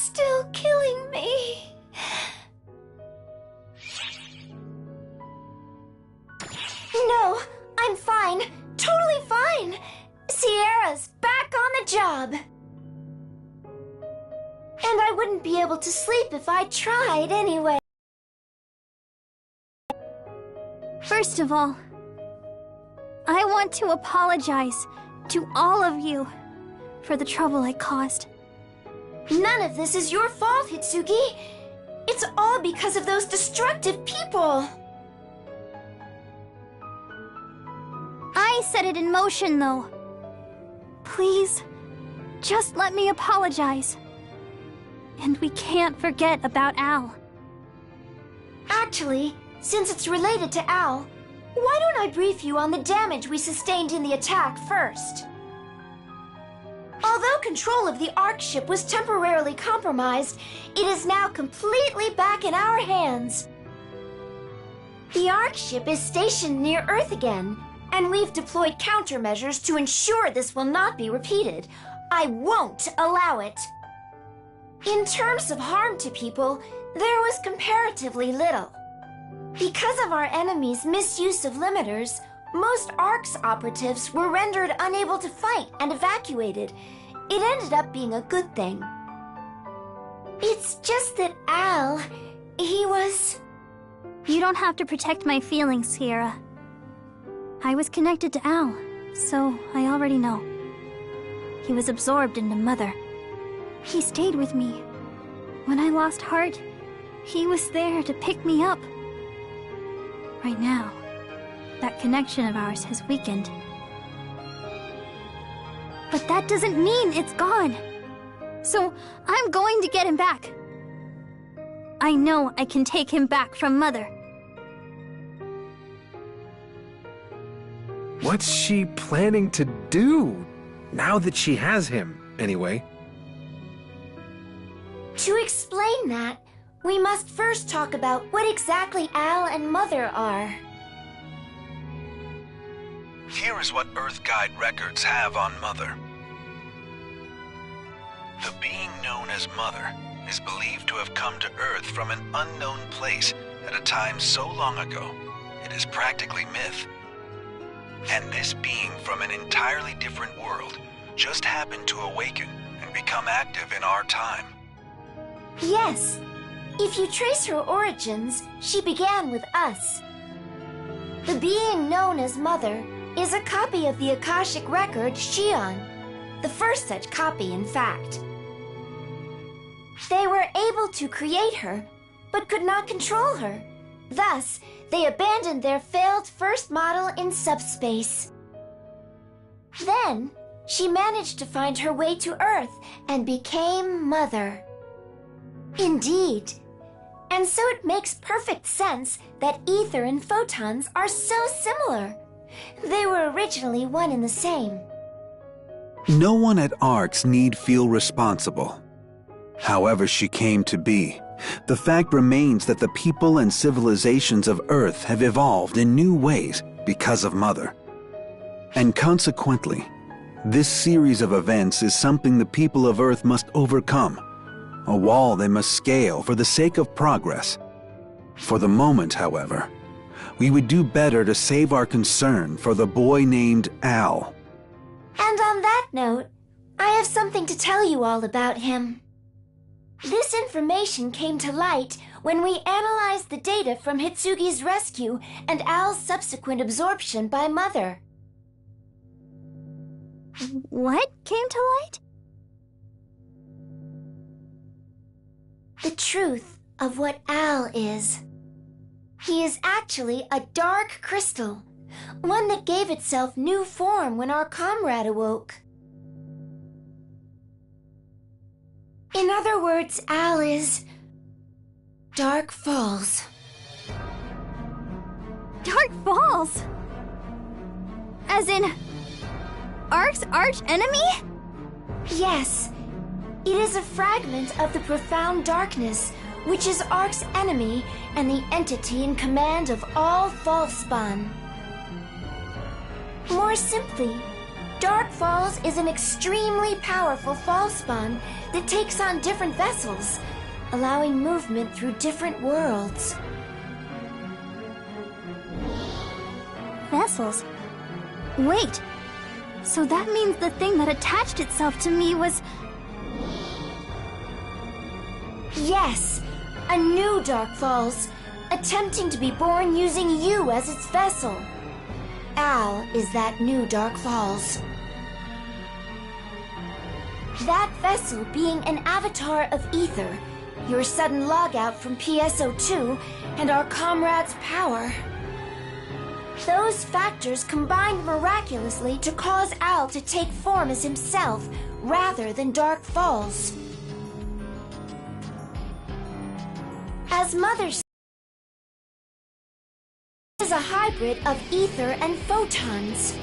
still killing me. No, I'm fine. Totally fine. Sierra's back on the job. And I wouldn't be able to sleep if I tried anyway. First of all, I want to apologize to all of you for the trouble I caused. None of this is your fault, Hitsugi. It's all because of those destructive people. I set it in motion, though. Please, just let me apologize. And we can't forget about Al. Actually, since it's related to Al, why don't I brief you on the damage we sustained in the attack first? Although control of the Ark ship was temporarily compromised, it is now completely back in our hands. The Ark ship is stationed near Earth again, and we've deployed countermeasures to ensure this will not be repeated. I won't allow it. In terms of harm to people, there was comparatively little. Because of our enemy's misuse of limiters, most Ark's operatives were rendered unable to fight and evacuated. It ended up being a good thing. It's just that Al, he was... You don't have to protect my feelings, Sierra. I was connected to Al, so I already know. He was absorbed into Mother. He stayed with me. When I lost heart, he was there to pick me up. Right now, that connection of ours has weakened. But that doesn't mean it's gone. So I'm going to get him back. I know I can take him back from Mother. What's she planning to do? Now that she has him, anyway. To explain that, we must first talk about what exactly Al and Mother are. Here is what Earth Guide records have on Mother. The being known as Mother is believed to have come to Earth from an unknown place at a time so long ago, it is practically myth. And this being from an entirely different world just happened to awaken and become active in our time. Yes. If you trace her origins, she began with us. The being known as Mother is a copy of the Akashic record Shion, the first such copy, in fact. They were able to create her, but could not control her. Thus, they abandoned their failed first model in subspace. Then, she managed to find her way to Earth and became Mother. Indeed. And so it makes perfect sense that ether and photons are so similar. They were originally one and the same. No one at ARX need feel responsible. However she came to be, the fact remains that the people and civilizations of Earth have evolved in new ways because of Mother. And consequently, this series of events is something the people of Earth must overcome. A wall they must scale for the sake of progress. For the moment, however, we would do better to save our concern for the boy named Al. And on that note, I have something to tell you all about him. This information came to light when we analyzed the data from Hitsugi's rescue and Al's subsequent absorption by Mother. What came to light? The truth of what Al is. He is actually a dark crystal, one that gave itself new form when our comrade awoke. In other words, Al is... Dark Falls. Dark Falls? As in... ARC's arch enemy? Yes. It is a fragment of the profound darkness, which is ARC's enemy and the entity in command of all Falspawn. More simply, Dark Falls is an extremely powerful fall spawn that takes on different vessels, allowing movement through different worlds. Vessels? Wait, so that means the thing that attached itself to me was... Yes, a new Dark Falls, attempting to be born using you as its vessel. Al is that new Dark Falls. That vessel being an avatar of Ether, your sudden logout from PSO2, and our comrade's power. Those factors combined miraculously to cause Al to take form as himself, rather than Dark Falls. As Mother is a hybrid of ether and photons.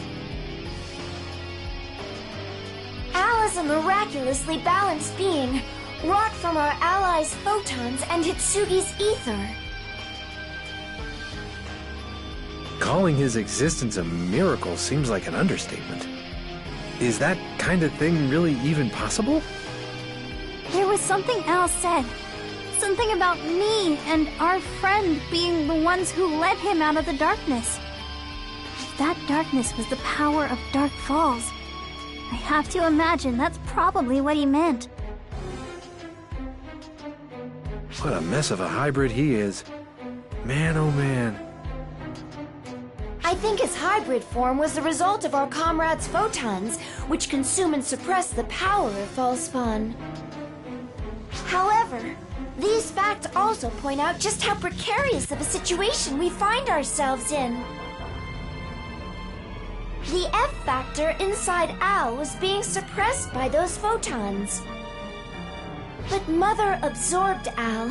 Al is a miraculously balanced being, wrought from our allies' photons and Hitsugi's ether. Calling his existence a miracle seems like an understatement. Is that kind of thing really even possible? There was something Al said. Something about me and our friend being the ones who led him out of the darkness. If that darkness was the power of Dark Falls, I have to imagine that's probably what he meant. What a mess of a hybrid he is. Man, oh man. I think his hybrid form was the result of our comrade's photons, which consume and suppress the power of Falspawn. However, these facts also point out just how precarious of a situation we find ourselves in. The F factor inside Al was being suppressed by those photons. But Mother absorbed Al,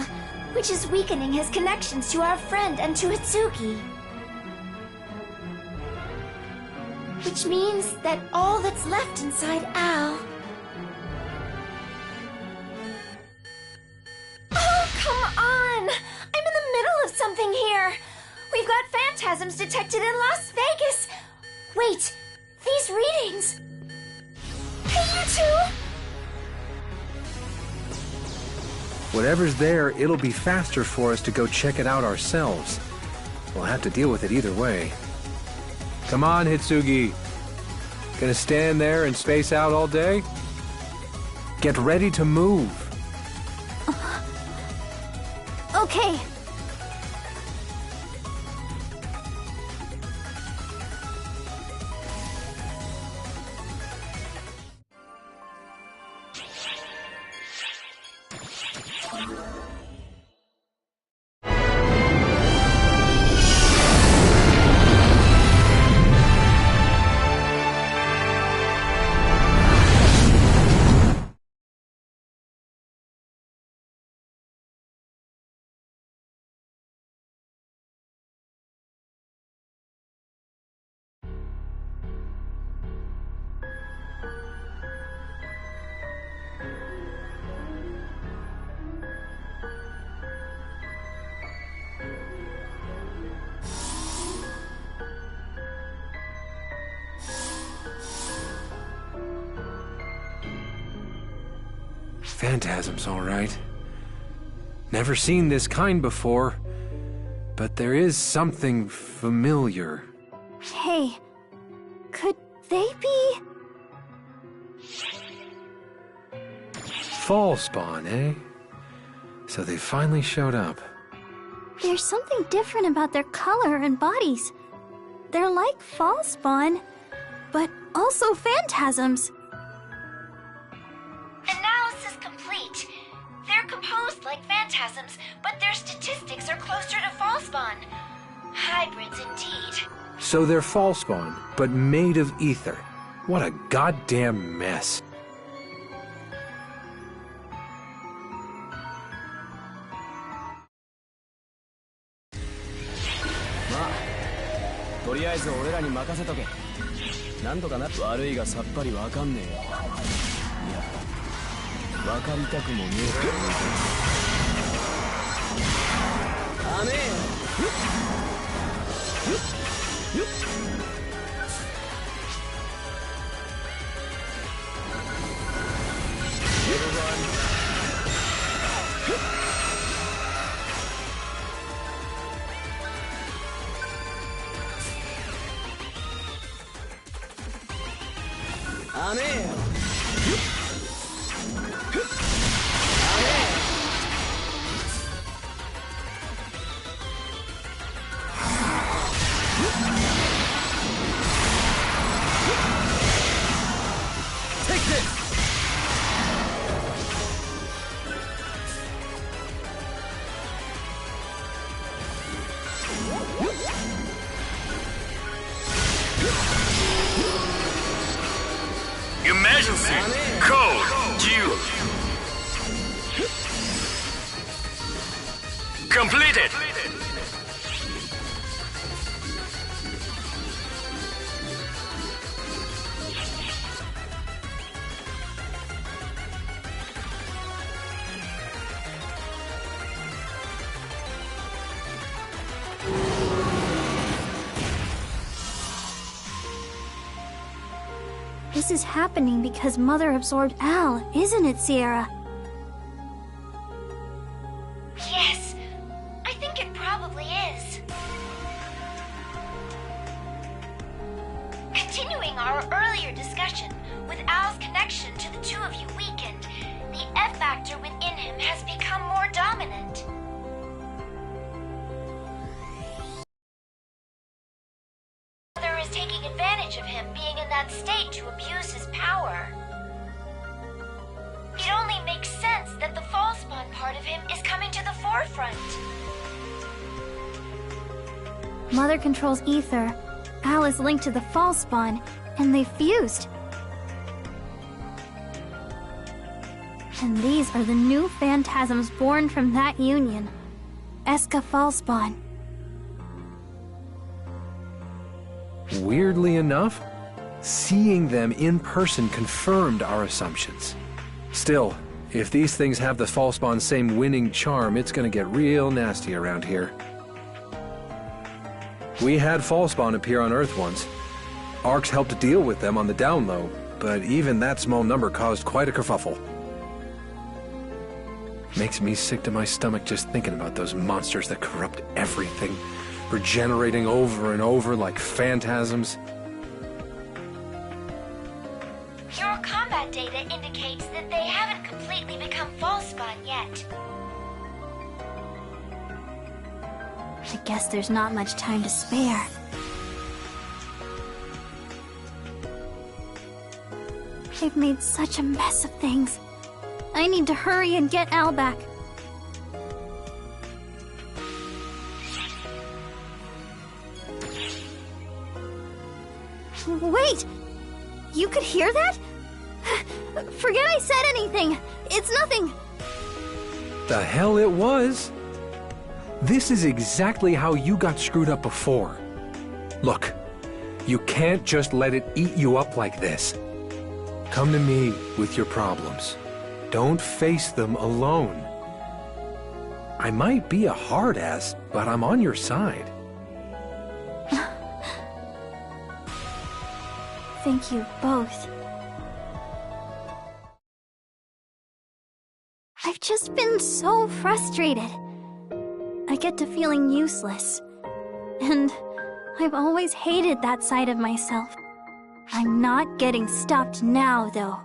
which is weakening his connections to our friend and to Hitsugi. Which means that all that's left inside Al... Oh, come on! I'm in the middle of something here! We've got phantasms detected in Las Vegas! Wait, these readings... Hey, you two! Whatever's there, it'll be faster for us to go check it out ourselves. We'll have to deal with it either way. Come on, Hitsugi. Gonna stand there and space out all day? Get ready to move. Okay. Phantasms, all right. Never seen this kind before, but there is something familiar. Hey, could they be... Fall spawn, eh? So they finally showed up. There's something different about their color and bodies. They're like fall spawn, but also phantasms. Analysis complete. They're composed like phantasms, but their statistics are closer to Falspawn. Hybrids indeed. So they're fall spawn, but made of ether. What a goddamn mess. Take this! Emergency! Code due! Completed! This is happening because Mother absorbed Al, isn't it, Sierra? Yes, I think it probably is. Continuing our earlier discussion, with Al's connection to the two of you weakened, the F factor within him has become more dominant. Mother is taking advantage of him being in that state to abuse his power. It only makes sense that the Falspawn part of him is coming to the forefront. Mother controls ether, Al is linked to the Falspawn, and they fused. And these are the new phantasms born from that union. SEGA Falspawn. Weirdly enough, seeing them in person confirmed our assumptions. Still, if these things have the Falspawn's same winning charm, it's gonna get real nasty around here. We had Falspawn appear on Earth once. Arcs helped to deal with them on the down low, but even that small number caused quite a kerfuffle. Makes me sick to my stomach just thinking about those monsters that corrupt everything, regenerating over and over like phantasms. Your combat data indicates that they haven't completely become Falspawn yet. I guess there's not much time to spare. They've made such a mess of things. I need to hurry and get Al back. Wait! You could hear that? Forget I said anything! It's nothing! The hell it was? This is exactly how you got screwed up before. Look, you can't just let it eat you up like this. Come to me with your problems. Don't face them alone. I might be a hard-ass, but I'm on your side. Thank you both. I've just been so frustrated. I get to feeling useless. And I've always hated that side of myself. I'm not getting stopped now, though.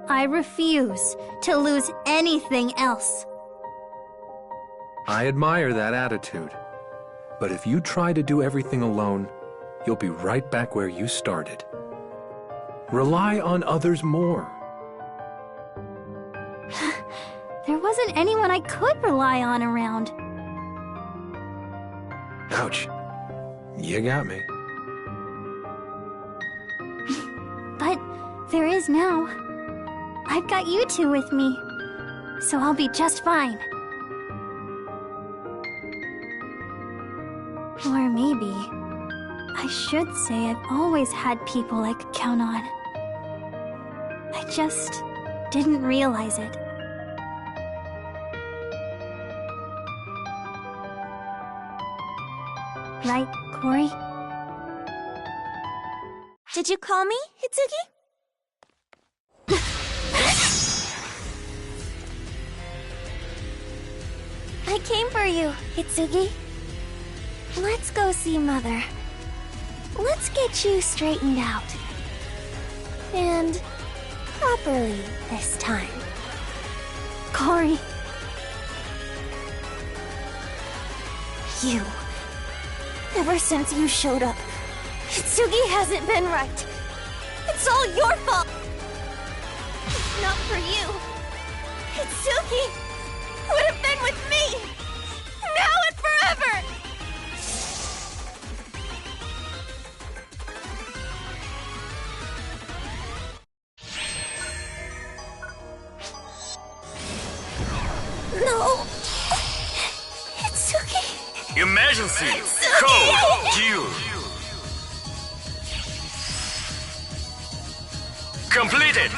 I refuse to lose anything else. I admire that attitude. But if you try to do everything alone, you'll be right back where you started. Rely on others more. There wasn't anyone I could rely on around. Ouch. You got me. But there is now. I've got you two with me, so I'll be just fine. Or maybe I should say I've always had people I could count on. I just didn't realize it. Right, Kohri? Did you call me, Hitsugi? I came for you, Hitsugi. Let's go see Mother. Let's get you straightened out. And properly this time. Kohri, You. Ever since you showed up, Hitsugi hasn't been right. It's all your fault. If not for you, Hitsugi would have been with me. Now and forever. No. Hitsugi. Emergency! Code! Duel! Completed!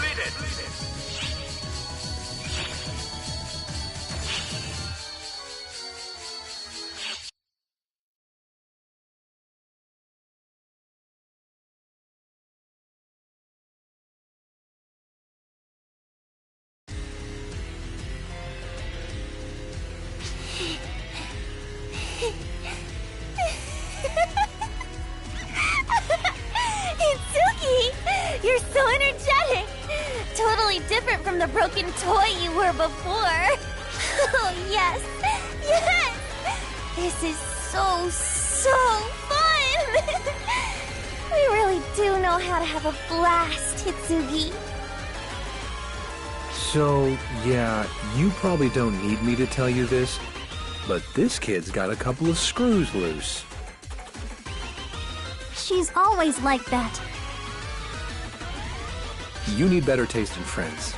Hitsugi! You're so energetic! Totally different from the broken toy you were before. Oh, yes! Yes! This is so fun! We really do know how to have a blast, Hitsugi. So, yeah, you probably don't need me to tell you this, but this kid's got a couple of screws loose. she's always like that. You need better taste in friends.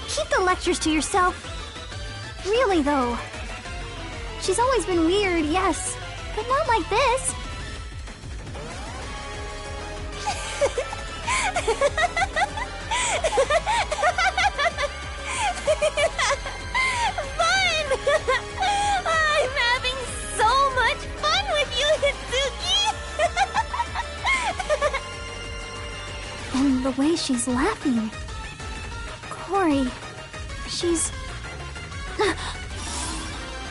Keep the lectures to yourself. Really, though. She's always been weird, yes, but not like this. Fun! I'm having so much fun with you, Hitsugi! And the way she's laughing. Kohri, she's...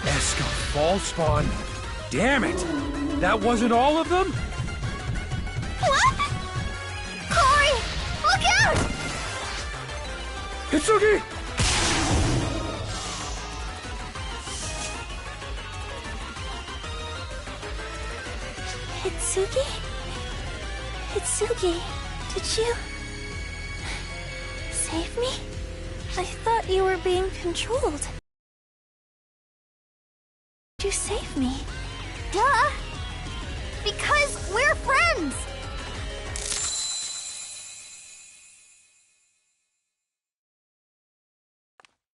Esca Fall Spawn. Damn it! That wasn't all of them? What? Kohri, look out! Hitsugi! Hitsugi? Hitsugi, did you... save me? I thought you were being controlled. Did you save me? Duh! Because we're friends!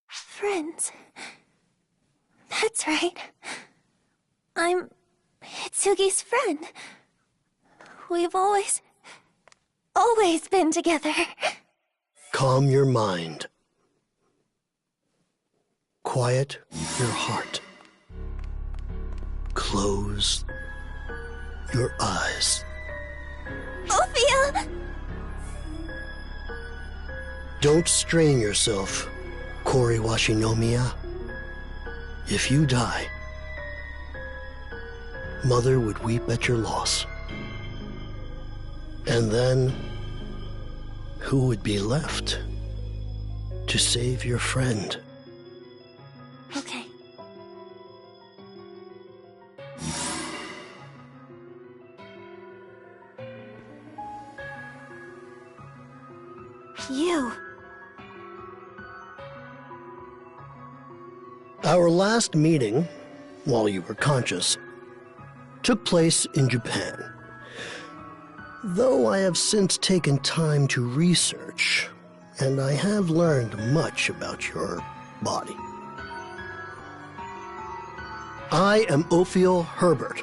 Friends. That's right. I'm Hitsugi's friend. We've always been together. Calm your mind. Quiet your heart. Close your eyes. Ophiel! Don't strain yourself, Kohri Washinomiya. If you die, Mother would weep at your loss. And then, who would be left to save your friend? Okay. You. Our last meeting, while you were conscious, took place in Japan. Though I have since taken time to research, and I have learned much about your body. I am Ophiel Herbert,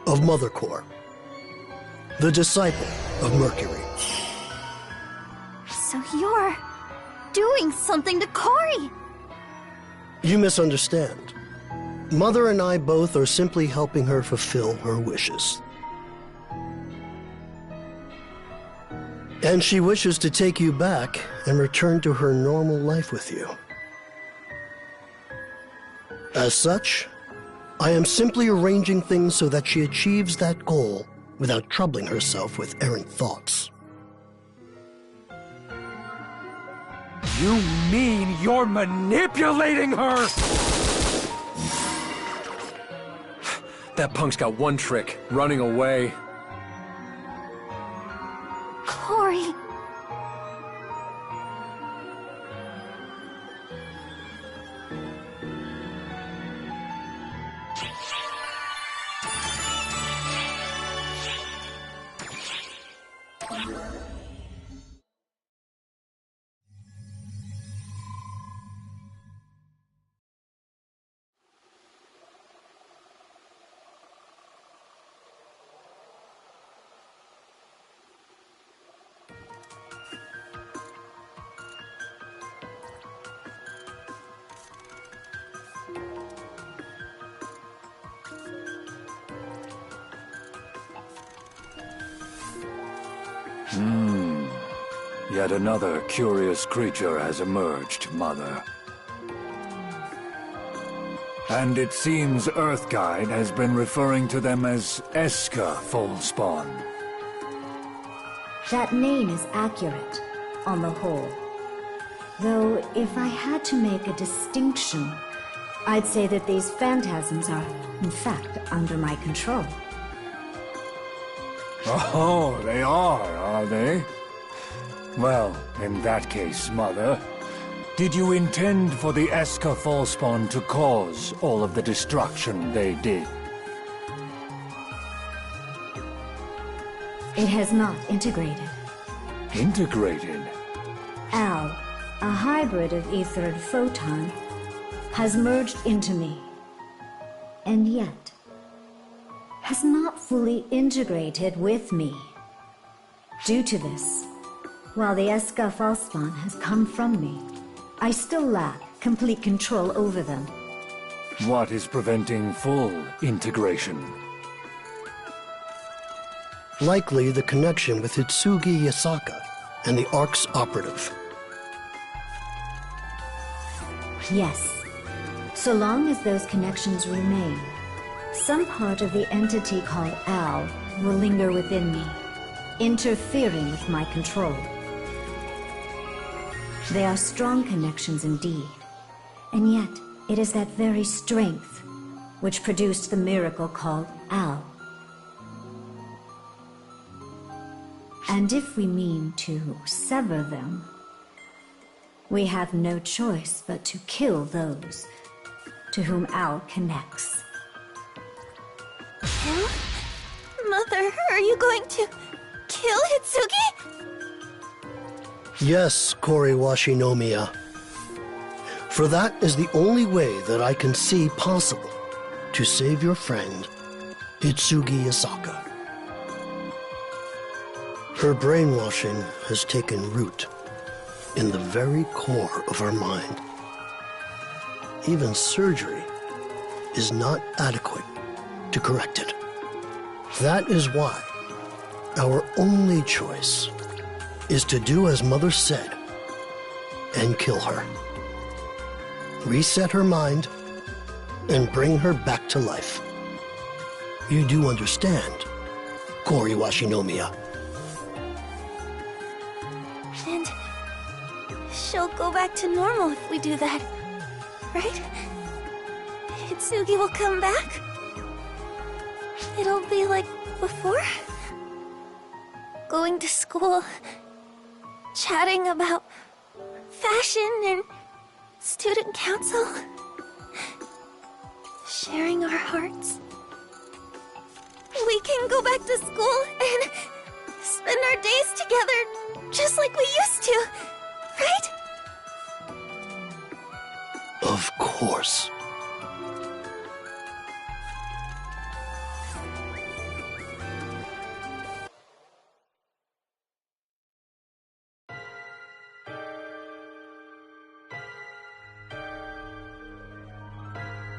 of Mother Core, the disciple of Mercury. So you're doing something to Kohri! You misunderstand. Mother and I both are simply helping her fulfill her wishes. And she wishes to take you back and return to her normal life with you. As such, I am simply arranging things so that she achieves that goal without troubling herself with errant thoughts. You mean you're manipulating her? That punk's got one trick, running away. Kohri. Yet another curious creature has emerged, Mother. And it seems Earthguide has been referring to them as SEGA Fullspawn. That name is accurate, on the whole. Though, if I had to make a distinction, I'd say that these phantasms are, in fact, under my control. Oh, they are they? Well, in that case, Mother, did you intend for the SEGA Fullspawn to cause all of the destruction they did? It has not integrated. Integrated? Al, a hybrid of ether and photon, has merged into me. And yet, has not fully integrated with me. Due to this, while the SEGA Fullspawn has come from me, I still lack complete control over them. What is preventing full integration? Likely the connection with Hitsugi Yasaka and the ARC's operative. Yes. So long as those connections remain, some part of the entity called Al will linger within me, interfering with my control. They are strong connections indeed, and yet it is that very strength which produced the miracle called Al. And if we mean to sever them, we have no choice but to kill those to whom Al connects. Kill? Mother, are you going to kill Hitsugi? Yes, Kohri Washinomiya. For that is the only way that I can see possible to save your friend, Hitsugi Yasaka. Her brainwashing has taken root in the very core of her mind. Even surgery is not adequate to correct it. That is why our only choice is to do as Mother said and kill her. Reset her mind and bring her back to life. You do understand, Kohri Washinomiya. And she'll go back to normal if we do that, right? Hitsugi will come back? It'll be like before? Going to school, chatting about fashion and student council, sharing our hearts. We can go back to school and spend our days together just like we used to, right? Of course.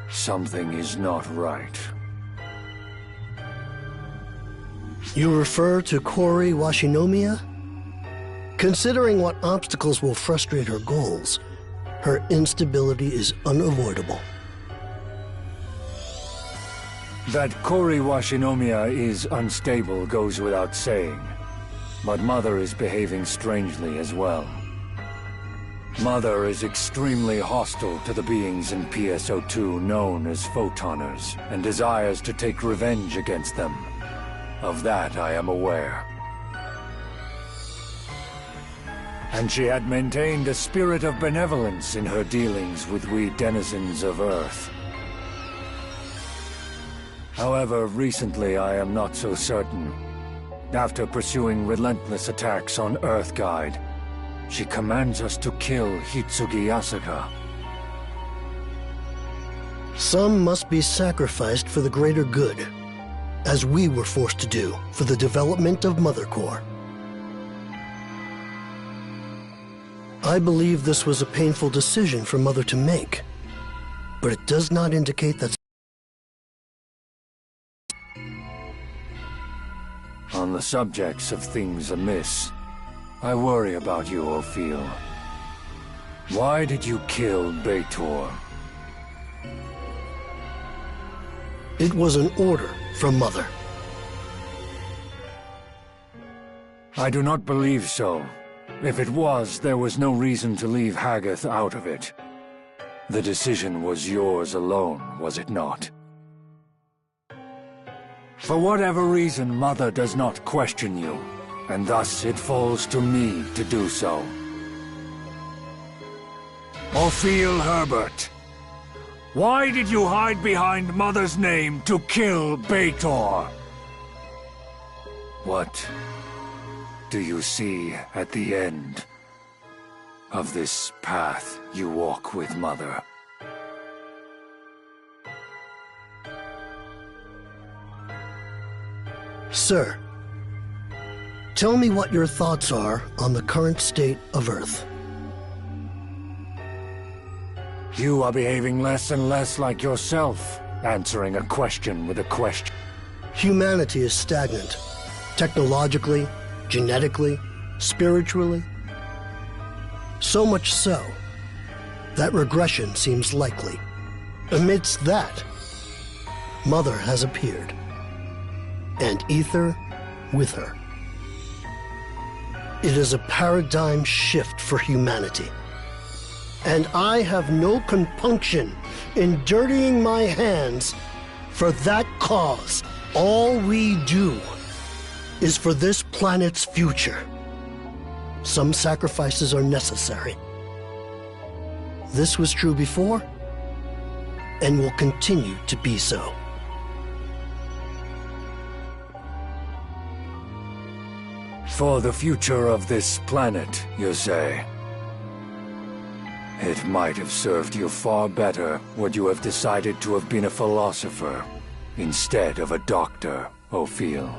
Something is not right. You refer to Kohri Washinomiya? Considering what obstacles will frustrate her goals, her instability is unavoidable. That Kohri Washinomiya is unstable goes without saying. But Mother is behaving strangely as well. Mother is extremely hostile to the beings in PSO2 known as Photoners, and desires to take revenge against them. Of that I am aware. And she had maintained a spirit of benevolence in her dealings with we denizens of Earth. However, recently I am not so certain. After pursuing relentless attacks on Earthguide, she commands us to kill Hitsugi Asuka. Some must be sacrificed for the greater good, as we were forced to do for the development of Mother Core. I believe this was a painful decision for Mother to make, but it does not indicate that. On the subjects of things amiss, I worry about you, Ophiel. Why did you kill Beitor? It was an order from Mother. I do not believe so. If it was, there was no reason to leave Haggoth out of it. The decision was yours alone, was it not? For whatever reason, Mother does not question you, and thus it falls to me to do so. Ophiel Herbert, why did you hide behind Mother's name to kill Beitor? What do you see at the end of this path you walk with Mother? Sir, tell me what your thoughts are on the current state of Earth. You are behaving less and less like yourself, answering a question with a question. Humanity is stagnant, technologically, genetically, spiritually. So much so that regression seems likely. Amidst that, Mother has appeared, and Ether with her. It is a paradigm shift for humanity, and I have no compunction in dirtying my hands for that cause. All we do is for this planet's future. Some sacrifices are necessary. This was true before, and will continue to be so. For the future of this planet, you say? It might have served you far better would you have decided to have been a philosopher instead of a doctor, Ophiel.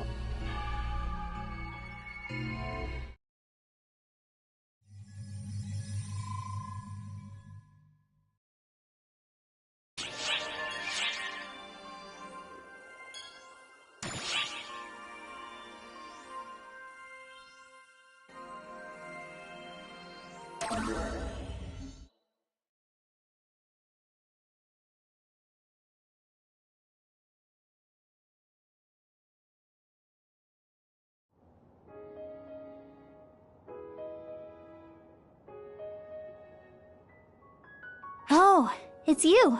Oh, it's you.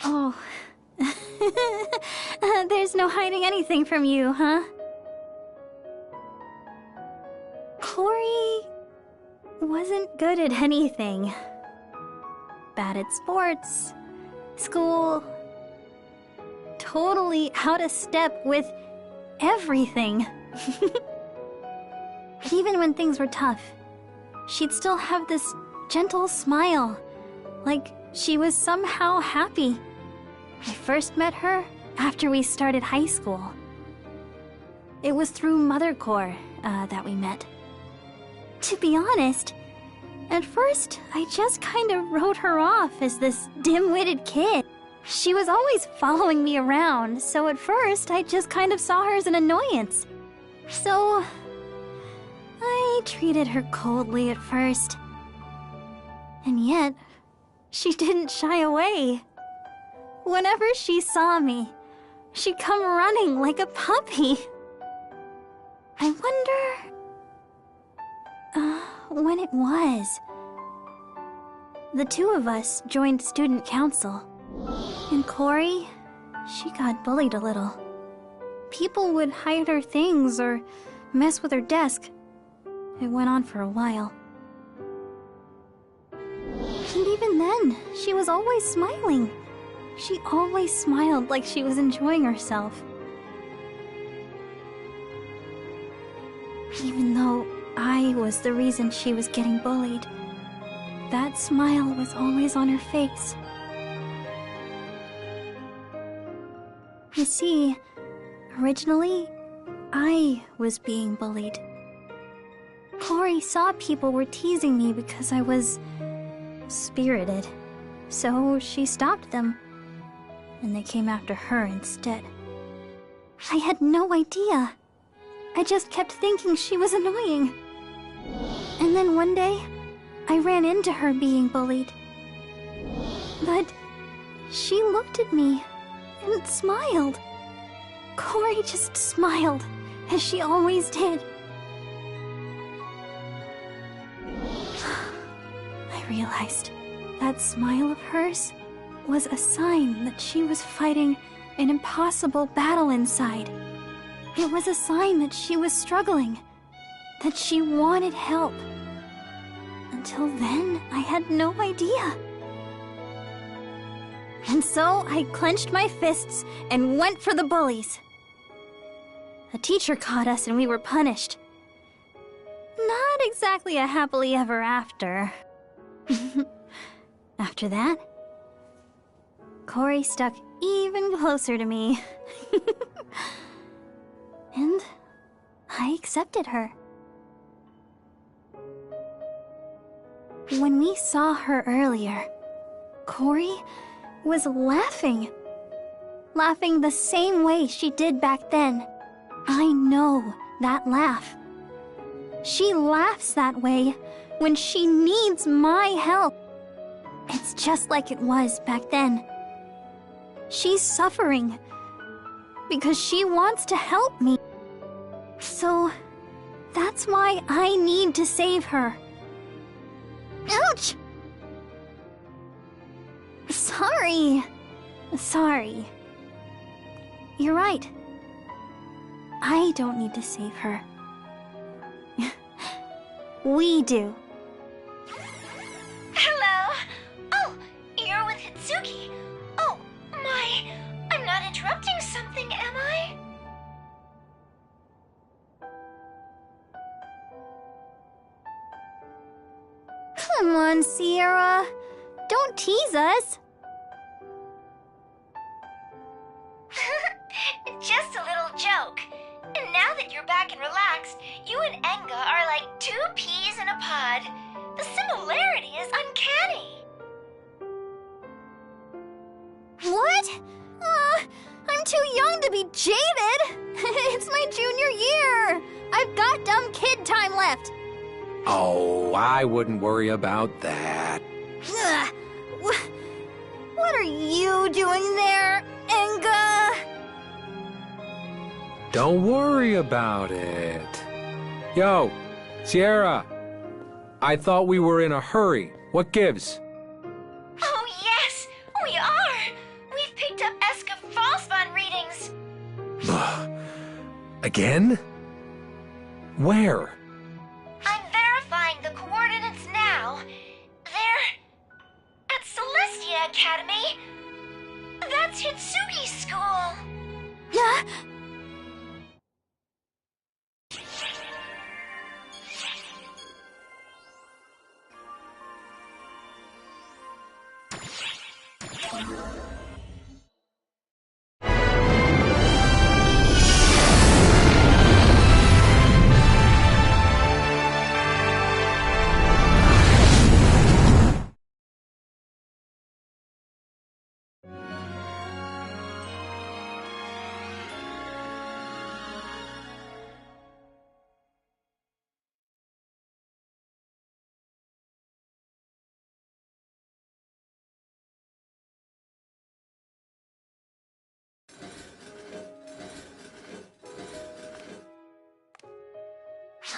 Oh. There's no hiding anything from you, huh? Kohri wasn't good at anything. Bad at sports, school, totally out of step with everything. Even when things were tough, she'd still have this gentle smile, like she was somehow happy. I first met her after we started high school. It was through Mother Core that we met. To be honest, at first I just kind of wrote her off as this dim-witted kid. She was always following me around, so at first I just kind of saw her as an annoyance. So I treated her coldly at first. And yet, she didn't shy away. Whenever she saw me, she'd come running like a puppy. I wonder... when it was. The two of us joined student council. And Kohri, she got bullied a little. People would hide her things or mess with her desk. It went on for a while. And even then, she was always smiling. She always smiled like she was enjoying herself. Even though I was the reason she was getting bullied, that smile was always on her face. You see, originally, I was being bullied. Kohri saw people were teasing me because I was spirited, so she stopped them, and they came after her instead. I had no idea. I just kept thinking she was annoying. And then one day, I ran into her being bullied. But she looked at me and smiled. Kohri just smiled, as she always did. I realized that smile of hers was a sign that she was fighting an impossible battle inside. It was a sign that she was struggling, that she wanted help. Until then, I had no idea. And so I clenched my fists and went for the bullies. A teacher caught us and we were punished. Not exactly a happily ever after. After that, Kohri stuck even closer to me. And I accepted her. When we saw her earlier, Kohri was laughing. Laughing the same way she did back then. I know that laugh. She laughs that way when she needs my help. It's just like it was back then. She's suffering because she wants to help me. So that's why I need to save her. Ouch! Sorry. You're right. I don't need to save her. We do. Hello? Oh, you're with Hitsugi. Oh, my. I'm not interrupting something, am I? Come on, Sierra. Don't tease us. Just a little joke. And now that you're back and relaxed, you and Enga are like two peas in a pod. The similarity is uncanny. What? I'm too young to be jaded. It's my junior year. I've got dumb kid time left. Oh, I wouldn't worry about that. Ugh. What are you doing there, Enga? Don't worry about it. Yo, Sierra. I thought we were in a hurry. What gives? Oh, yes, we are. We've picked up SEGA Fall Spawn readings. Again? Where? I'm verifying the coordinates now. They're at Celestia Academy. That's Hitsugi's school. Yeah.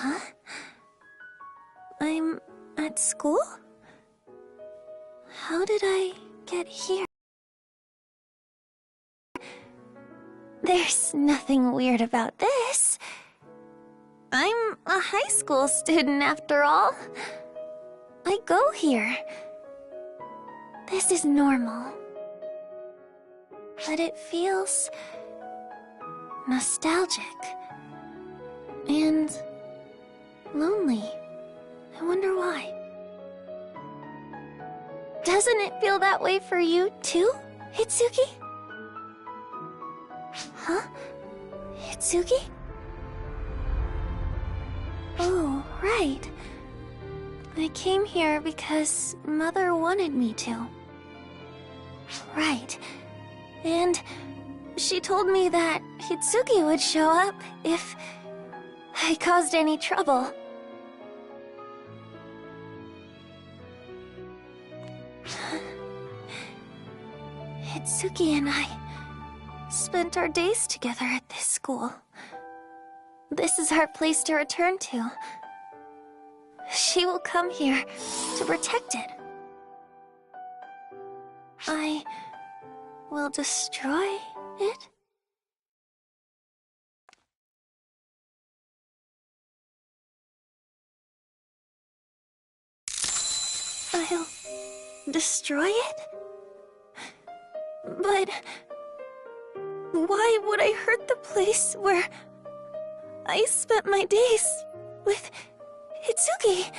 Huh? I'm at school? How did I get here? There's nothing weird about this. I'm a high school student after all. I go here. This is normal. But it feels nostalgic and lonely. I wonder why. Doesn't it feel that way for you too, Hitsugi? Huh? Hitsugi? Oh, right. I came here because Mother wanted me to. Right. And she told me that Hitsugi would show up if I caused any trouble. Hitsugi and I spent our days together at this school. This is our place to return to. She will come here to protect it. I will destroy it? I'll destroy it? But why would I hurt the place where I spent my days with Hitsugi?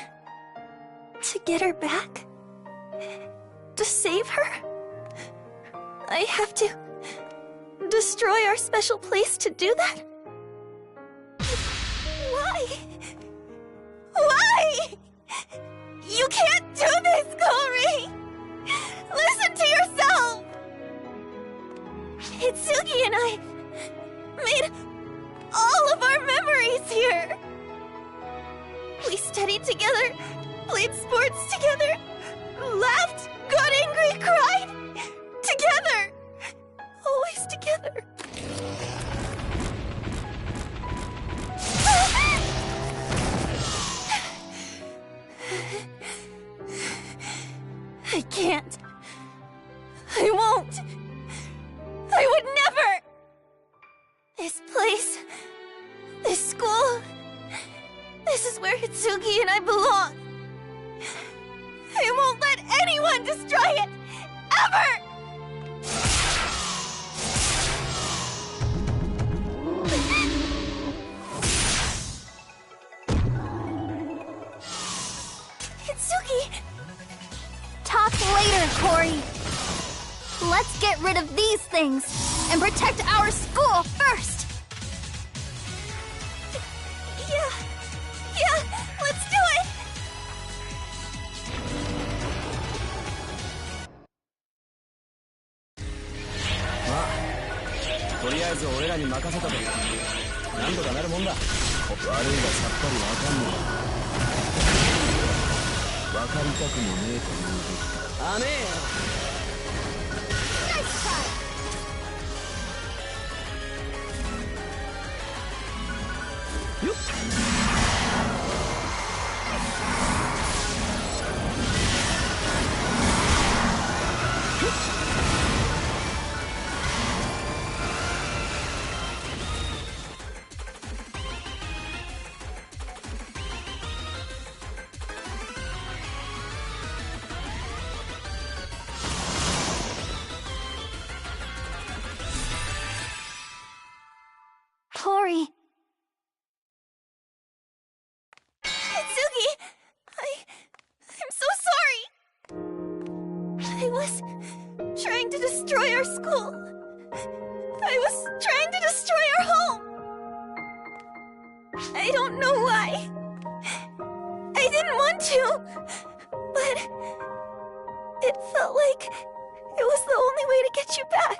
To get her back? To save her? I have to destroy our special place to do that? Why? Why? You can't do this, Kohri! Listen to yourself! Hitsugi and I made all of our memories here. We studied together, played sports together, laughed, got angry, cried. Together! Always together. I can't. I won't. I would never. This place, this school, this is where Hitsugi and I belong. I won't let anyone destroy it, ever! Hitsugi! Talk later, Kohri. Let's get rid of these things and protect our school first. Yeah, let's do it! とりあえず俺らに任せたと何とかなるもんだ。悪いがさっぱりわかんねえ。わかりたくもねえというべきか。甘えよ。よっ。Kohri. Hitsugi! I'm so sorry! I was trying to destroy our school. I was trying to destroy our home. I don't know why. I didn't want to, but it felt like it was the only way to get you back.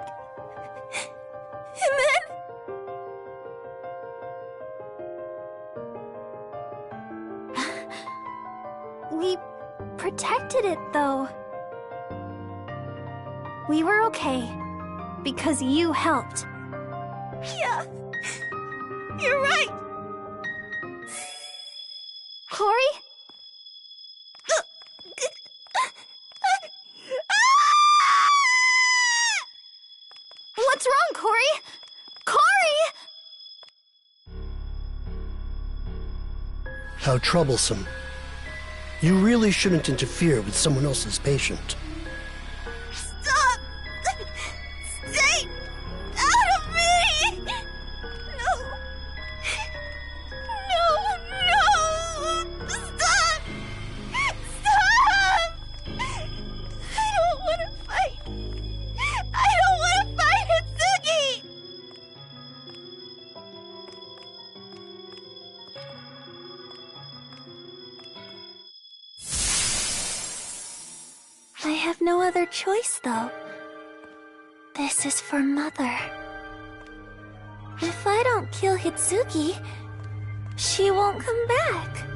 And then We protected it, though. We were okay, because you helped. Yeah, you're right. Kohri? What's wrong, Kohri? Kohri! How troublesome. You really shouldn't interfere with someone else's patient. Stop! Stay out of me! No! No! No! Stop! Stop! I don't want to fight! I don't want to fight Hitsugi! I have no other choice, though. This is for Mother. If I don't kill Hitsugi, she won't come back.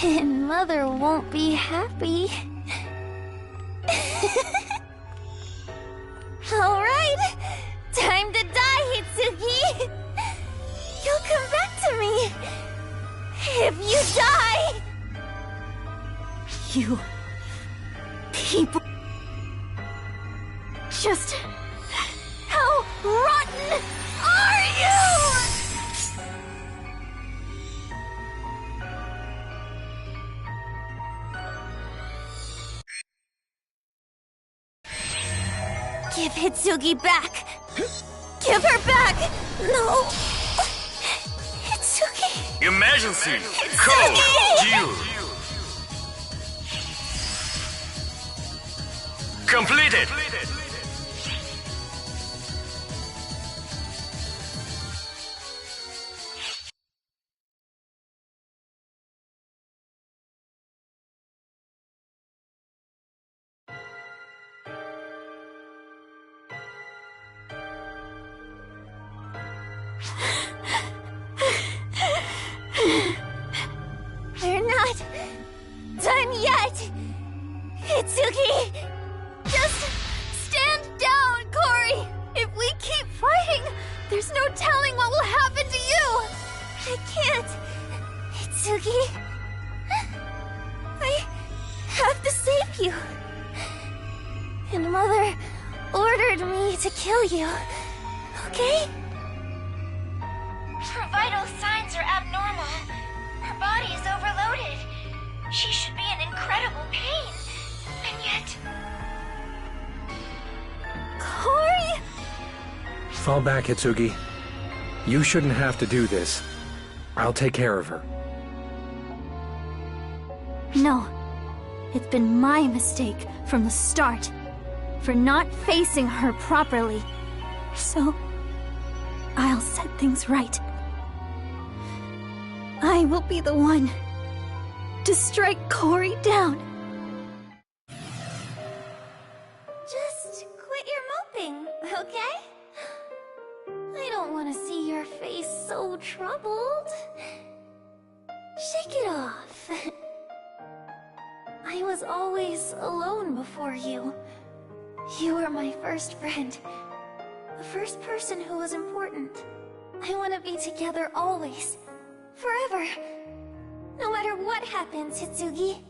And Mother won't be happy. Alright! Time to die, Hitsugi! You'll come back to me! If you die! You... people... Just... how rotten are you?! Give Hitsugi back! Give her back! No! Hitsugi! Emergency! Code due! Completed! We're not done yet! Hitsugi! Just stand down, Kohri! If we keep fighting, there's no telling what will happen to you! I can't! Hitsugi! I have to save you! And Mother ordered me to kill you, okay? Her vital signs are abnormal. Her body is overloaded. She should be in incredible pain. And yet... Kohri! Fall back, Hitsugi. You shouldn't have to do this. I'll take care of her. No. It's been my mistake from the start. For not facing her properly. So... I'll set things right. I will be the one to strike Kohri down. Just quit your moping, okay? I don't want to see your face so troubled. Shake it off. I was always alone before you. You were my first friend. The first person who was important. I want to be together always. Forever. No matter what happens, Hitsugi.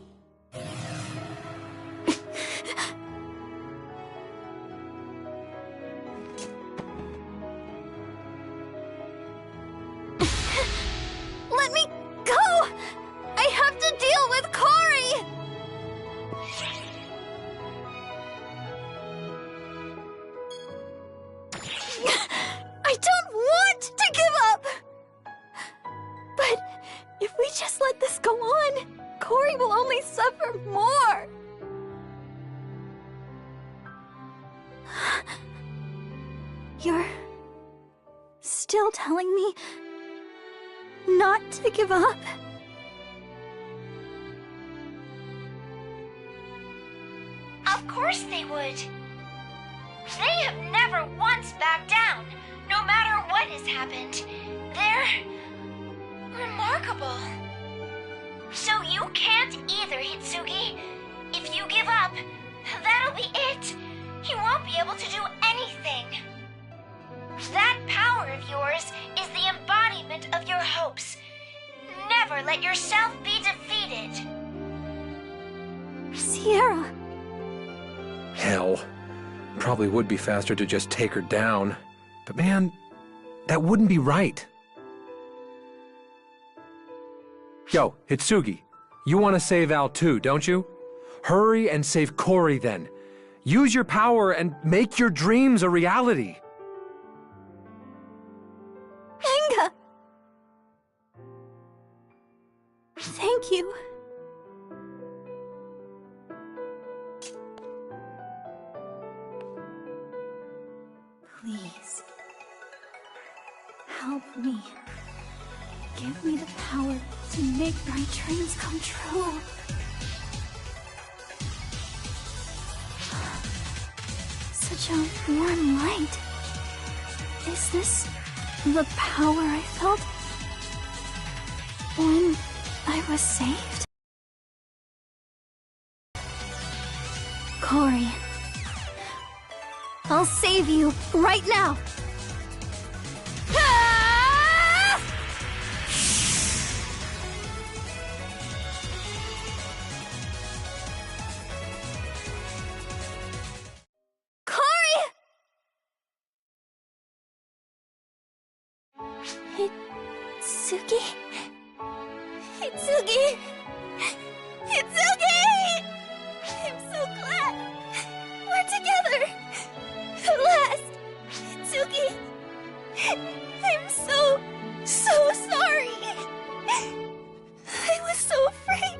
Let me go! I have to deal with Kohri! I don't want to give up! But if we just let this go on, Kohri will only suffer more! You're still telling me not to give up? Of course they would. They have never once backed down, no matter what has happened. They're... remarkable. So you can't either, Hitsugi. If you give up, that'll be it. You won't be able to do anything. That power of yours is the embodiment of your hopes. Never let yourself be defeated. Sierra. Hell. Probably would be faster to just take her down. But man, that wouldn't be right. Yo, Hitsugi, you want to save Al too, don't you? Hurry and save Kohri then. Use your power and make your dreams a reality. Enga! Thank you. Please, help me. Give me the power to make my dreams come true. Such a warm light. Is this the power I felt when I was saved? Kohri, I'll save you right now! Ah! Kohri! Hitsugi? Hitsugi! Hitsugi! I'm so glad we're together! At last! Hitsugi! I'm so sorry! I was so afraid!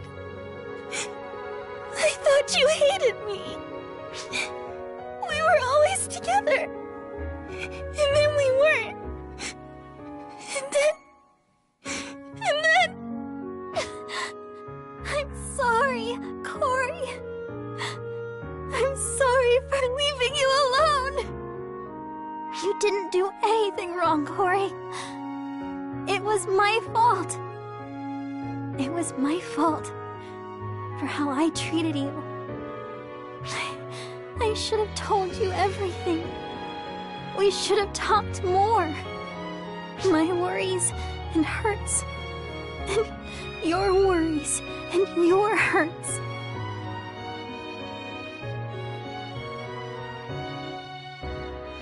I thought you hated me! We were always together! And then we weren't! And then... I'm sorry, Kohri. I'm sorry for leaving you alone. You didn't do anything wrong, Kohri. It was my fault. It was my fault for how I treated you. I should have told you everything. We should have talked more. My worries and hurts, and your worries and your hurts.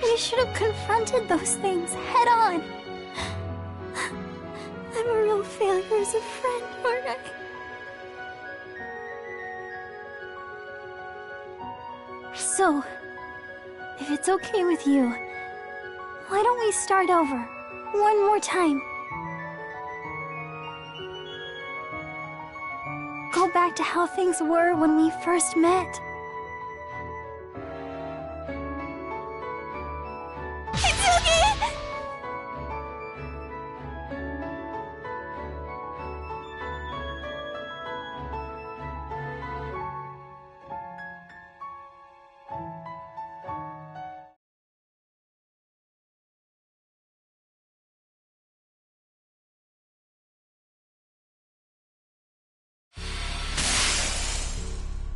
We should have confronted those things head on. I'm a real failure as a friend, aren't I? So, if it's okay with you, why don't we start over one more time? Go back to how things were when we first met. Hitsugi!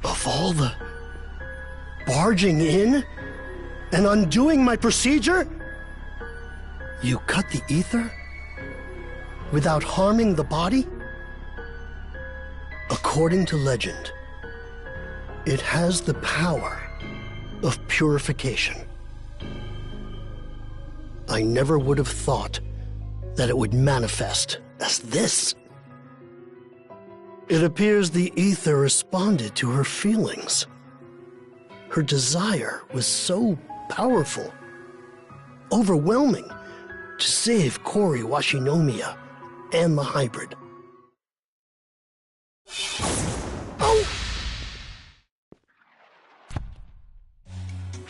Of all the barging in and undoing my procedure, you cut the ether without harming the body? According to legend, it has the power of purification. I never would have thought that it would manifest as this. It appears the ether responded to her feelings. Her desire was so powerful, overwhelming, to save Kohri Washinomiya and the hybrid. Oh!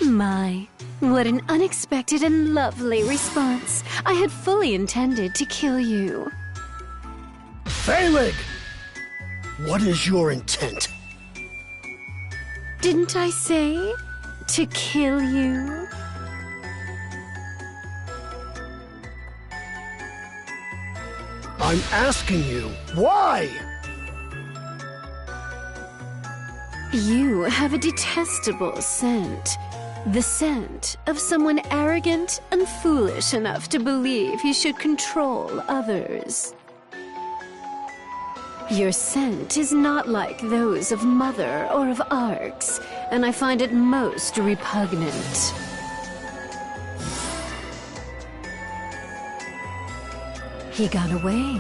My, what an unexpected and lovely response. I had fully intended to kill you. Phalig! What is your intent? Didn't I say to kill you? I'm asking you, why? You have a detestable scent. The scent of someone arrogant and foolish enough to believe he should control others. Your scent is not like those of Mother or of Arcs, and I find it most repugnant. He got away.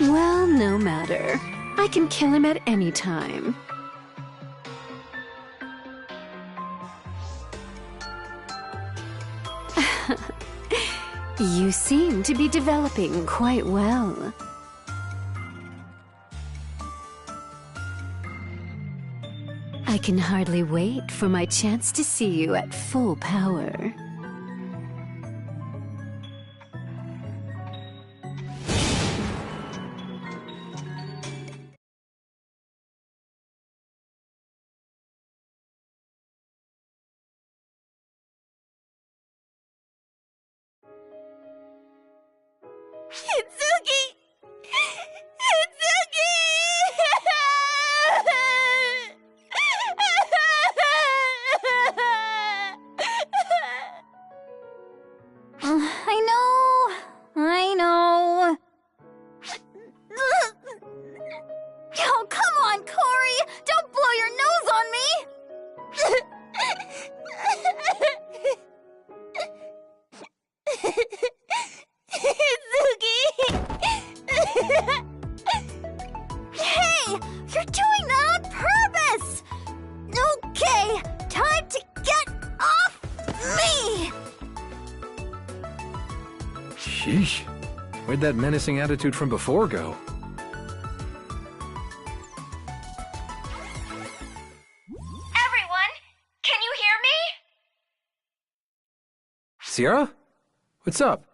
Well, no matter. I can kill him at any time. You seem to be developing quite well. I can hardly wait for my chance to see you at full power. Hitsugi! Hitsugi! I know. Oh, come on, Kohri! Don't blow your nose on me! Hey! You're doing that on purpose! Okay, time to get off me! Sheesh. Where'd that menacing attitude from before go? Everyone, can you hear me? Sierra? What's up?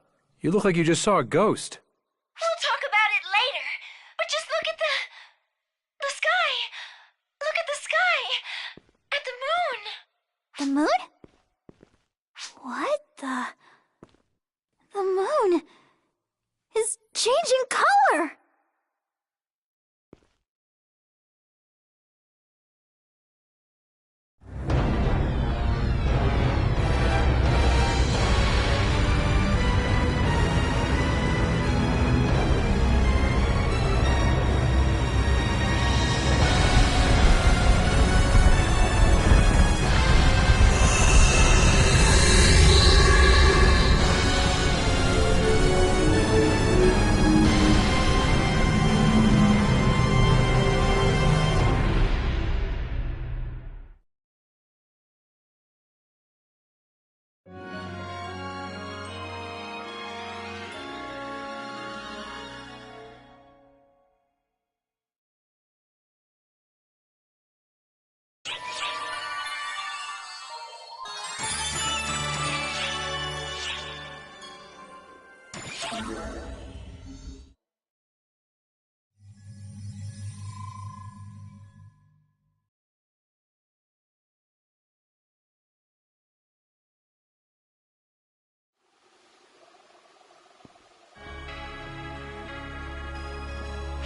You look like you just saw a ghost. We'll talk about it later, but just look at the sky. Look at the sky. At the moon. The moon? What the... The moon is changing color!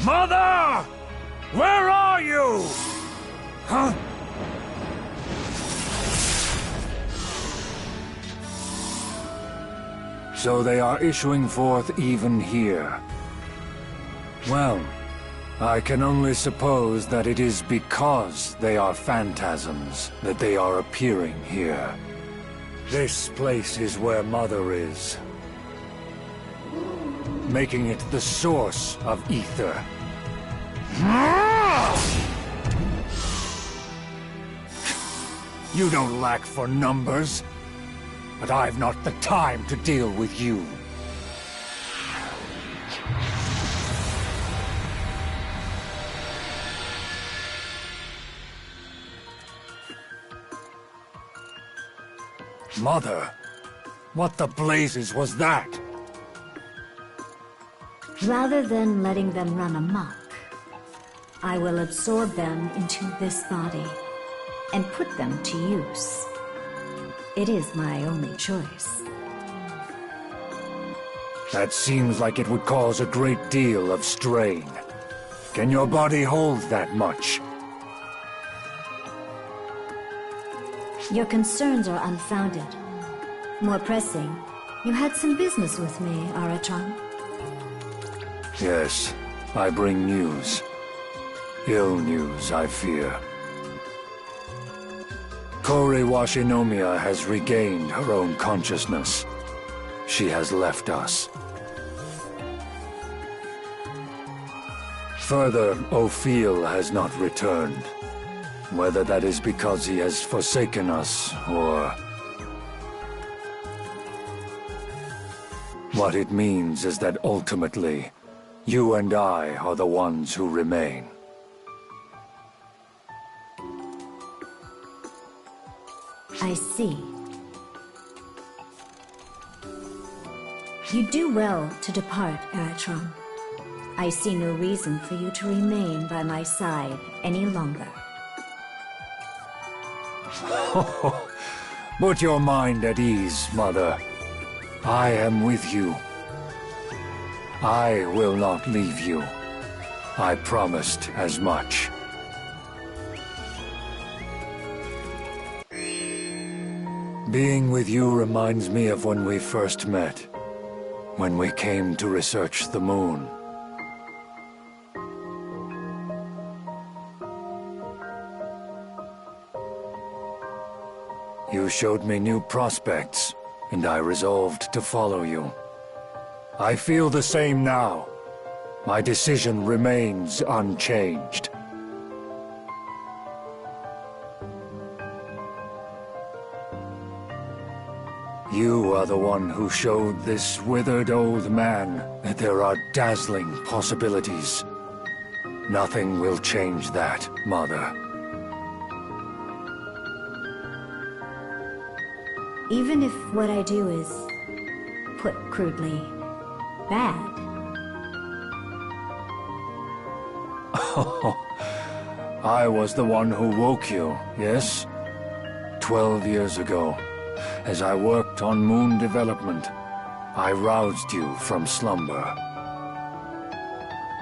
Mother! Where are you? Huh? So they are issuing forth even here. Well, I can only suppose that it is because they are phantasms that they are appearing here. This place is where Mother is, making it the source of ether. You don't lack for numbers, but I've not the time to deal with you. Mother, what the blazes was that? Rather than letting them run amok, I will absorb them into this body and put them to use. It is my only choice. That seems like it would cause a great deal of strain. Can your body hold that much? Your concerns are unfounded. More pressing, you had some business with me, Aratron. Yes, I bring news. Ill news, I fear. Kohri Washinomiya has regained her own consciousness. She has left us. Further, Ophiel has not returned. Whether that is because he has forsaken us, or... What it means is that ultimately, you and I are the ones who remain. I see. You do well to depart, Eritron. I see no reason for you to remain by my side any longer. Put your mind at ease, Mother. I am with you. I will not leave you. I promised as much. Being with you reminds me of when we first met. When we came to research the moon. You showed me new prospects, and I resolved to follow you. I feel the same now. My decision remains unchanged. You are the one who showed this withered old man that there are dazzling possibilities. Nothing will change that, Mother. Even if what I do is, put crudely, bad. I was the one who woke you, yes? 12 years ago, as I worked on moon development, I roused you from slumber.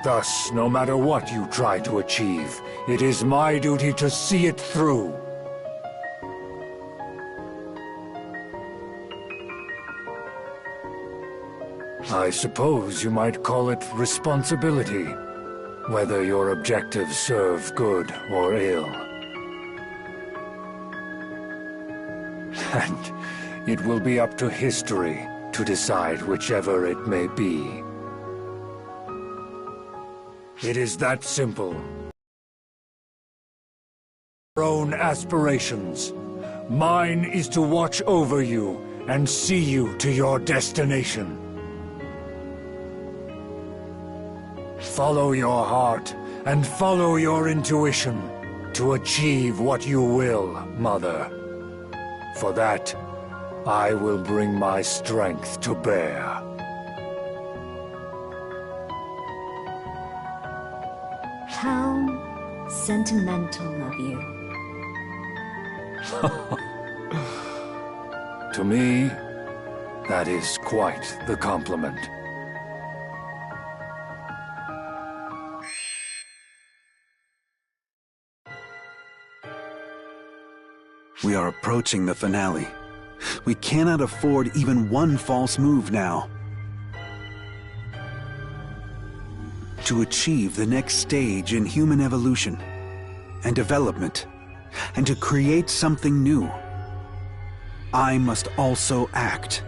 Thus, no matter what you try to achieve, it is my duty to see it through. I suppose you might call it responsibility, whether your objectives serve good or ill. And it will be up to history to decide whichever it may be. It is that simple. Your own aspirations. Mine is to watch over you and see you to your destination. Follow your heart and follow your intuition to achieve what you will, Mother. For that, I will bring my strength to bear. How sentimental of you. To me, that is quite the compliment. We are approaching the finale. We cannot afford even one false move now. To achieve the next stage in human evolution and development, and to create something new, I must also act.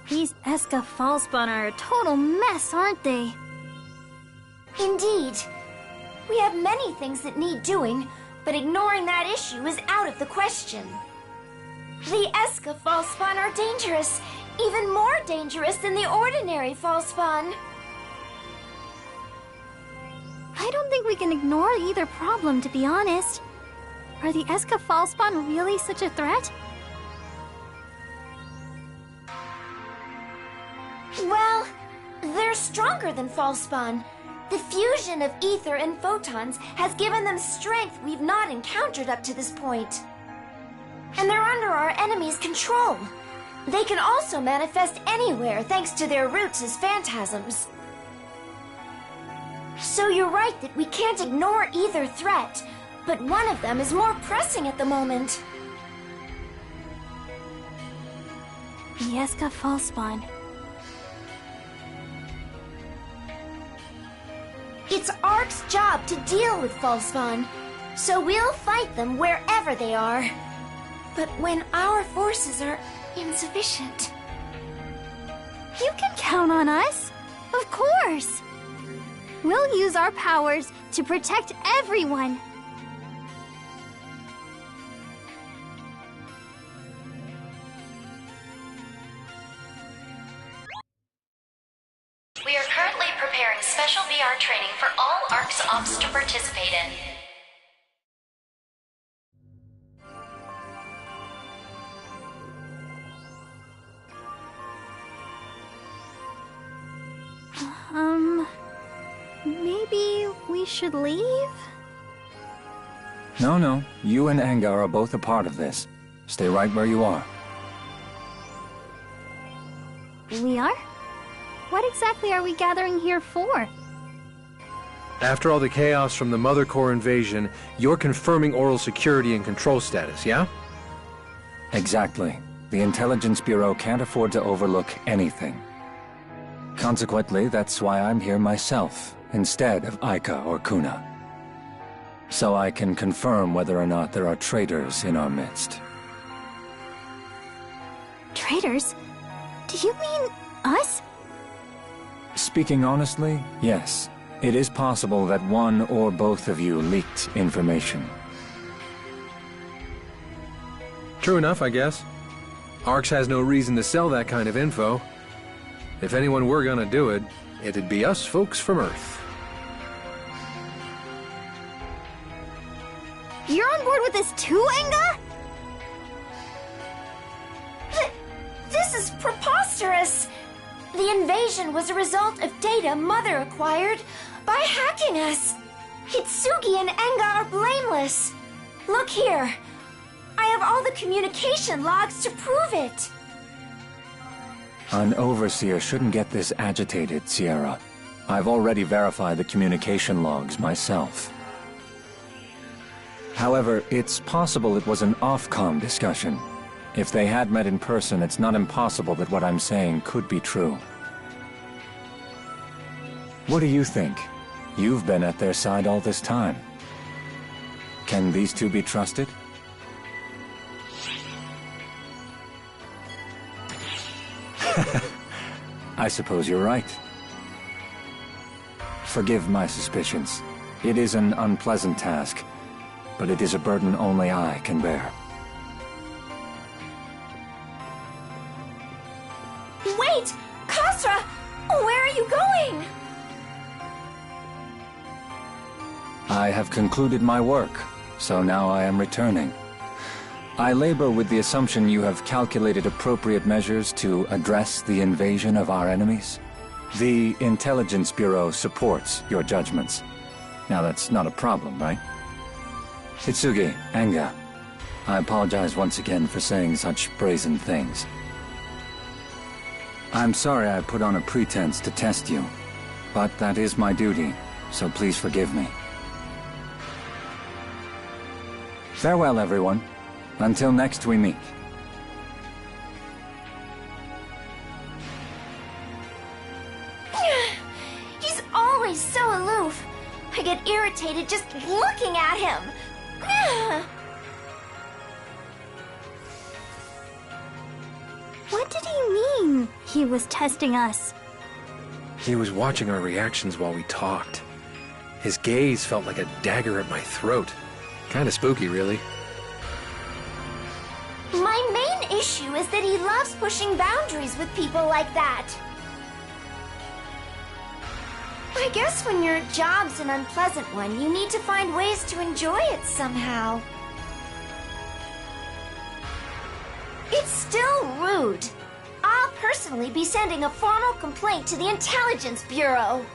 These SEGA Fallspawn are a total mess, aren't they? Indeed. We have many things that need doing, but ignoring that issue is out of the question. The SEGA Fallspawn are dangerous, even more dangerous than the ordinary Fallspawn. I don't think we can ignore either problem, to be honest. Are the SEGA Fallspawn really such a threat? Well, they're stronger than Fallspawn. The fusion of ether and photons has given them strength we've not encountered up to this point. And they're under our enemy's control. They can also manifest anywhere thanks to their roots as phantasms. So you're right that we can't ignore either threat, but one of them is more pressing at the moment. The SEGA Fallspawn. It's ARC's job to deal with Fallspawn, so we'll fight them wherever they are. But when our forces are insufficient... You can count on us! Of course! We'll use our powers to protect everyone! We are currently preparing special VR training for all ARC's ops to participate in. Maybe we should leave? No. You and Anga are both a part of this. Stay right where you are. We are? What exactly are we gathering here for? After all the chaos from the Mother Core invasion, you're confirming oral security and control status, yeah? Exactly. The Intelligence Bureau can't afford to overlook anything. Consequently, that's why I'm here myself, instead of Aika or Kuna. So I can confirm whether or not there are traitors in our midst. Traitors? Do you mean us? Speaking honestly, yes. It is possible that one or both of you leaked information. True enough, I guess. ARCS has no reason to sell that kind of info. If anyone were gonna do it, it'd be us folks from Earth. You're on board with this too, Anga? This is preposterous! The invasion was a result of data Mother acquired by hacking us. Hitsugi and Anga are blameless. Look here. I have all the communication logs to prove it. An overseer shouldn't get this agitated, Sierra. I've already verified the communication logs myself. However, it's possible it was an off-com discussion. If they had met in person, it's not impossible that what I'm saying could be true. What do you think? You've been at their side all this time. Can these two be trusted? I suppose you're right. Forgive my suspicions. It is an unpleasant task, but it is a burden only I can bear. Wait! Kasra! Where are you going? I have concluded my work, so now I am returning. I labor with the assumption you have calculated appropriate measures to address the invasion of our enemies. The Intelligence Bureau supports your judgments. Now that's not a problem, right? Hitsugi, Anga, I apologize once again for saying such brazen things. I'm sorry I put on a pretense to test you, but that is my duty, so please forgive me. Farewell, everyone. Until next we meet. He's always so aloof. I get irritated just looking at him. What did he mean? He was testing us. He was watching our reactions while we talked. His gaze felt like a dagger at my throat. Kinda spooky, really. My main issue is that he loves pushing boundaries with people like that. I guess when your job's an unpleasant one, you need to find ways to enjoy it somehow. It's still rude. I'll personally be sending a formal complaint to the Intelligence Bureau.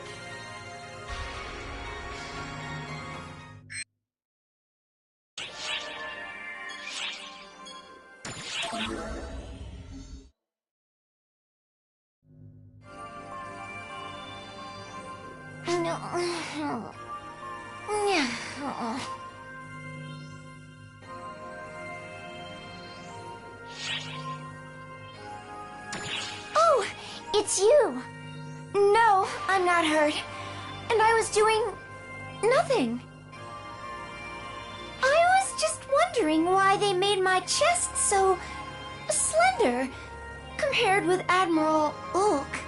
Oh, it's you. No, I'm not hurt. And I was doing nothing. I was just wondering why they made my chest so slender compared with Admiral Ulk.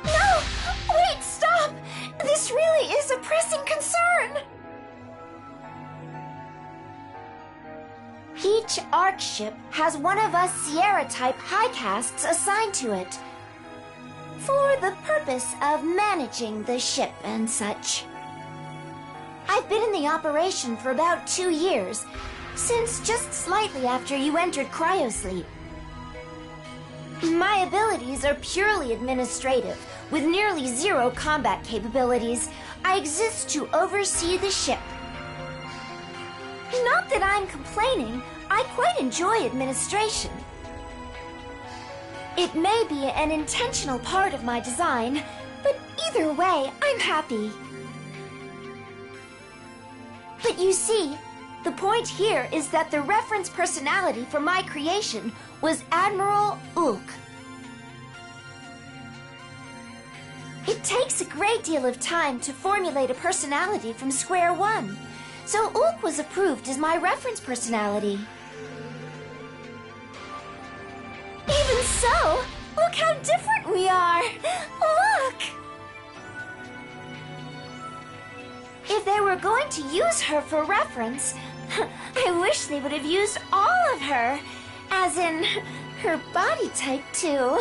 No! Wait, stop! This really is a pressing concern! Each ARC ship has one of us Sierra-type high-castes assigned to it, for the purpose of managing the ship and such. I've been in the operation for about 2 years, since just slightly after you entered cryosleep. My abilities are purely administrative, with nearly zero combat capabilities. I exist to oversee the ship. Not that I'm complaining, I quite enjoy administration. It may be an intentional part of my design, but either way, I'm happy. But you see, the point here is that the reference personality for my creation was Admiral Ulk. It takes a great deal of time to formulate a personality from square one, so Ulk was approved as my reference personality. Even so, look how different we are! Look! If they were going to use her for reference, I wish they would have used all of her, as in her body type too.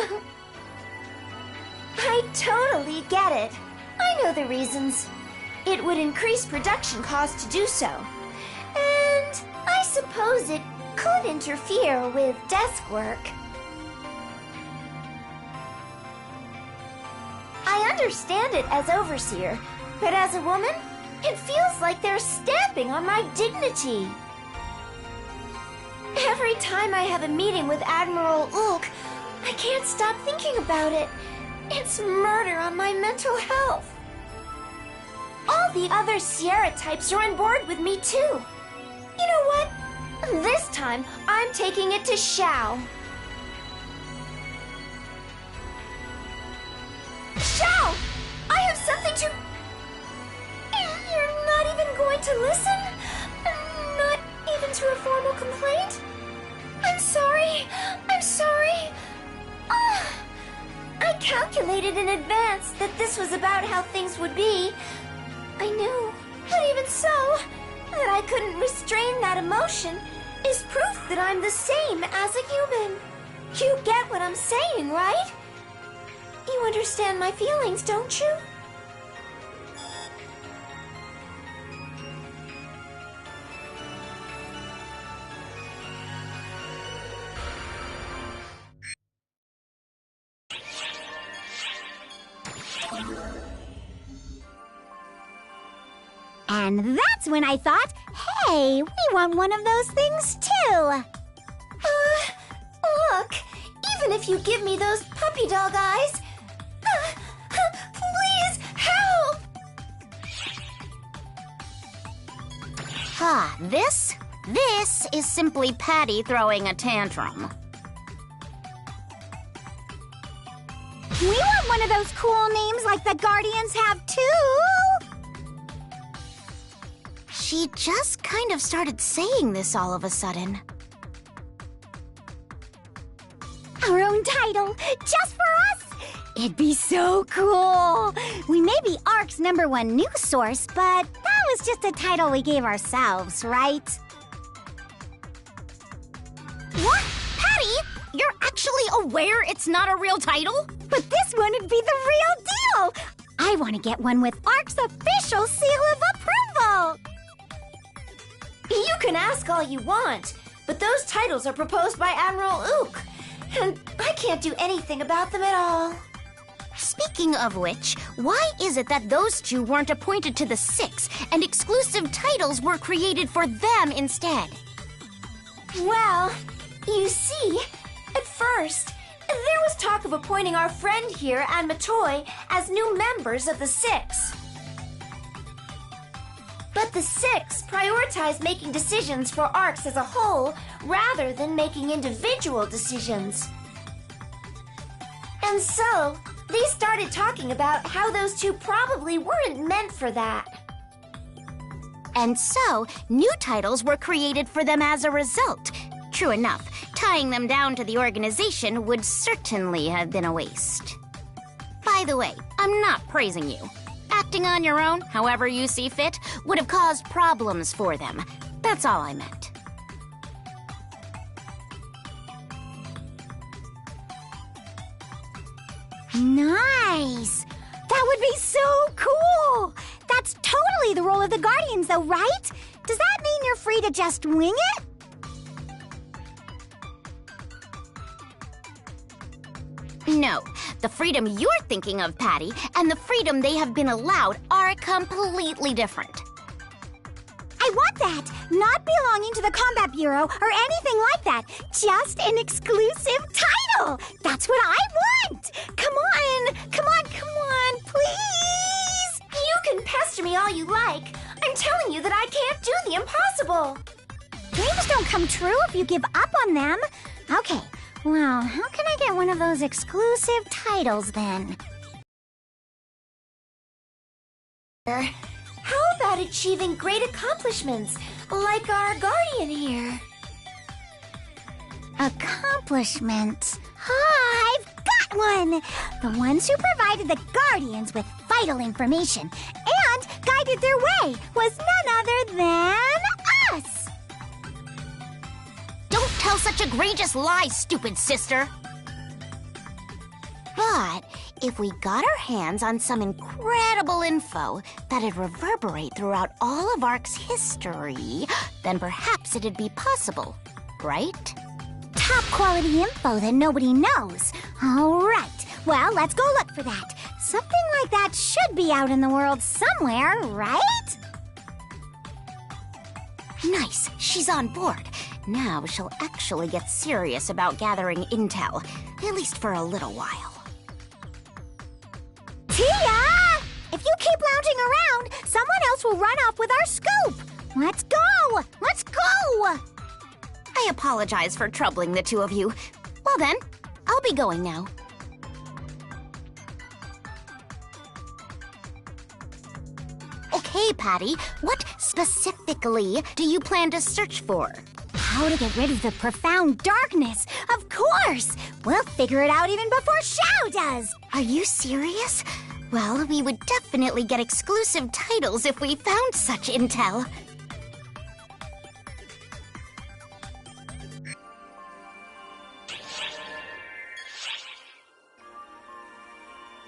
I totally get it. I know the reasons. It would increase production costs to do so. And I suppose it could interfere with desk work. I understand it as Overseer, but as a woman, it feels like they're stamping on my dignity. Every time I have a meeting with Admiral Ulk, I can't stop thinking about it. It's murder on my mental health. All the other Sierra types are on board with me too. You know what? This time, I'm taking it to Xiao. Xiao! I have something to... You're not even going to listen? Not even to a formal complaint? I'm sorry. I'm sorry. I calculated in advance that this was about how things would be. I knew, but even so, that I couldn't restrain that emotion is proof that I'm the same as a human. You get what I'm saying, right? You understand my feelings, don't you? And that's when I thought, hey, we want one of those things too. Look, even if you give me those puppy dog eyes, please help! This is simply Patty throwing a tantrum. We want one of those cool names like the Guardians have too. She just kind of started saying this all of a sudden. Our own title, just for us? It'd be so cool. We may be ARC's #1 news source, but that was just a title we gave ourselves, right? What? Patty? You're actually aware it's not a real title? But this one would be the real deal. I want to get one with ARC's official seal of approval. You can ask all you want, but those titles are proposed by Admiral Ook, and I can't do anything about them at all. Speaking of which, why is it that those two weren't appointed to the Six and exclusive titles were created for them instead? Well, you see, at first, there was talk of appointing our friend here and Matoy as new members of the Six. But the Six prioritize making decisions for ARCs as a whole rather than making individual decisions. And so, they started talking about how those two probably weren't meant for that. And so, new titles were created for them as a result. True enough, tying them down to the organization would certainly have been a waste. By the way, I'm not praising you. Acting on your own, however you see fit, would have caused problems for them. That's all I meant. Nice! That would be so cool! That's totally the role of the Guardians, though, right? Does that mean you're free to just wing it? No, the freedom you're thinking of, Patty, and the freedom they have been allowed are completely different. I want that! Not belonging to the Combat Bureau or anything like that. Just an exclusive title! That's what I want! Come on, please! You can pester me all you like. I'm telling you that I can't do the impossible. Dreams don't come true if you give up on them. Okay, well, how can I get one of those exclusive titles then? How about achieving great accomplishments, like our Guardian here? Accomplishments? I've got one! The ones who provided the Guardians with vital information and guided their way was none other than us! Don't tell such egregious lies, stupid sister! But if we got our hands on some incredible info that'd reverberate throughout all of ARC's history, then perhaps it'd be possible, right? Top quality info that nobody knows. All right, well, let's go look for that. Something like that should be out in the world somewhere, right? Nice, she's on board. Now she'll actually get serious about gathering intel, at least for a little while. Tia! If you keep lounging around, someone else will run off with our scoop. Let's go! Let's go! I apologize for troubling the two of you. Well then, I'll be going now. Okay, Patty, what specifically do you plan to search for? How to get rid of the profound darkness, of course! We'll figure it out even before Xiao does! Are you serious? Well, we would definitely get exclusive titles if we found such intel.